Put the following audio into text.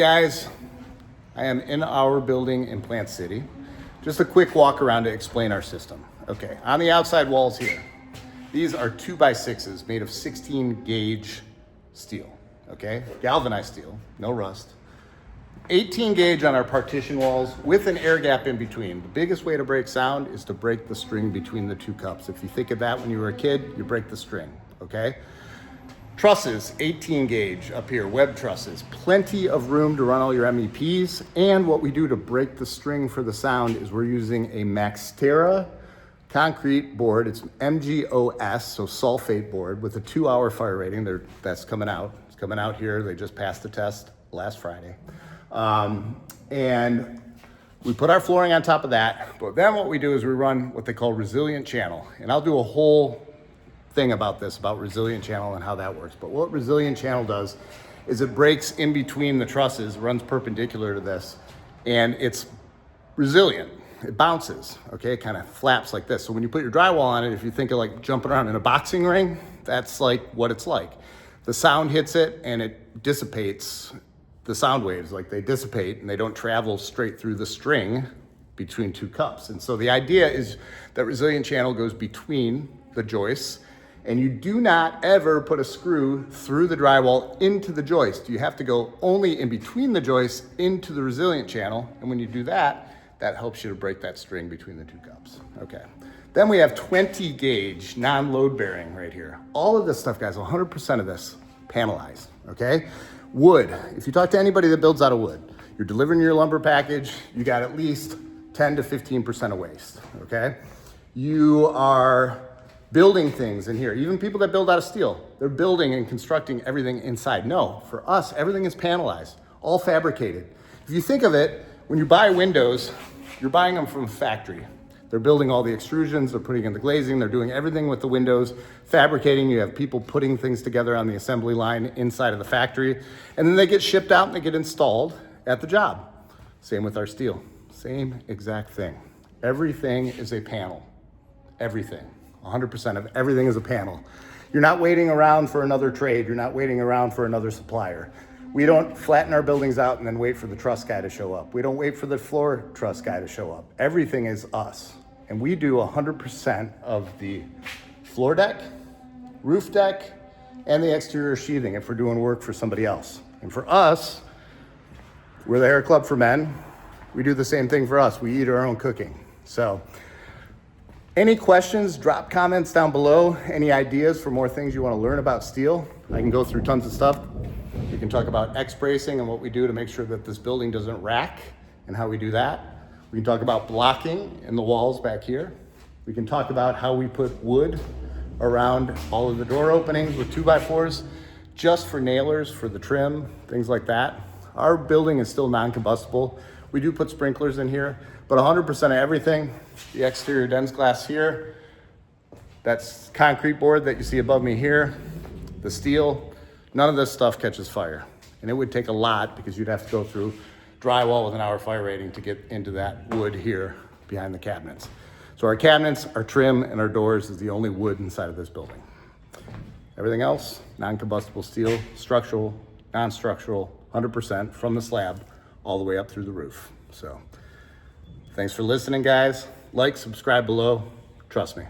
Guys, I am in our building in Plant City. Just a quick walk around to explain our system. Okay, on the outside walls here, these are 2x6s made of 16 gauge steel, okay? Galvanized steel, no rust. 18 gauge on our partition walls with an air gap in between. The biggest way to break sound is to break the string between the two cups. If you think of that when you were a kid, you break the string, okay? Trusses, 18 gauge up here, web trusses. Plenty of room to run all your MEPs. And what we do to break the string for the sound is we're using a Maxtera concrete board. It's MGOS, so sulfate board with a 2-hour fire rating. That's coming out. It's coming out here. They just passed the test last Friday. And we put our flooring on top of that. But then what we do is we run what they call resilient channel. And I'll do a whole thing about this, about resilient channel and how that works. But what resilient channel does is it breaks in between the trusses, runs perpendicular to this, and it's resilient. It bounces, okay? It kind of flaps like this. So when you put your drywall on it, if you think of like jumping around in a boxing ring, that's like what it's like. The sound hits it and it dissipates the sound waves, like they dissipate and they don't travel straight through the string between two cups. And so the idea is that resilient channel goes between the joists, and you do not ever put a screw through the drywall into the joist. You have to go only in between the joists into the resilient channel. And when you do that, that helps you to break that string between the two cups. Okay. Then we have 20 gauge non-load bearing right here. All of this stuff, guys, 100% of this panelized, okay? Wood, if you talk to anybody that builds out of wood, you're delivering your lumber package, you got at least 10 to 15% of waste, okay? You are building things in here. Even people that build out of steel, they're building and constructing everything inside. No, for us, everything is panelized, all fabricated. If you think of it, when you buy windows, you're buying them from a factory. They're building all the extrusions, they're putting in the glazing, they're doing everything with the windows, fabricating. You have people putting things together on the assembly line inside of the factory, and then they get shipped out and they get installed at the job. Same with our steel, same exact thing. Everything is a panel, everything. 100% of everything is a panel. You're not waiting around for another trade. You're not waiting around for another supplier. We don't flatten our buildings out and then wait for the truss guy to show up. We don't wait for the floor truss guy to show up. Everything is us. And we do 100% of the floor deck, roof deck, and the exterior sheathing if we're doing work for somebody else. And for us, we're the Hair Club for Men. We do the same thing for us. We eat our own cooking. So, any questions, drop comments down below. Any ideas for more things you want to learn about steel? I can go through tons of stuff. We can talk about X-bracing and what we do to make sure that this building doesn't rack and how we do that. We can talk about blocking in the walls back here. We can talk about how we put wood around all of the door openings with 2x4s just for nailers, for the trim, things like that. Our building is still non-combustible. We do put sprinklers in here, but 100% of everything, the exterior Dens glass here, that's concrete board that you see above me here, the steel, none of this stuff catches fire. And it would take a lot because you'd have to go through drywall with an hour fire rating to get into that wood here behind the cabinets. So our cabinets, our trim, and our doors is the only wood inside of this building. Everything else, non-combustible steel, structural, non-structural, 100% from the slab all the way up through the roof. So thanks for listening, guys. Like, subscribe below. Trust me.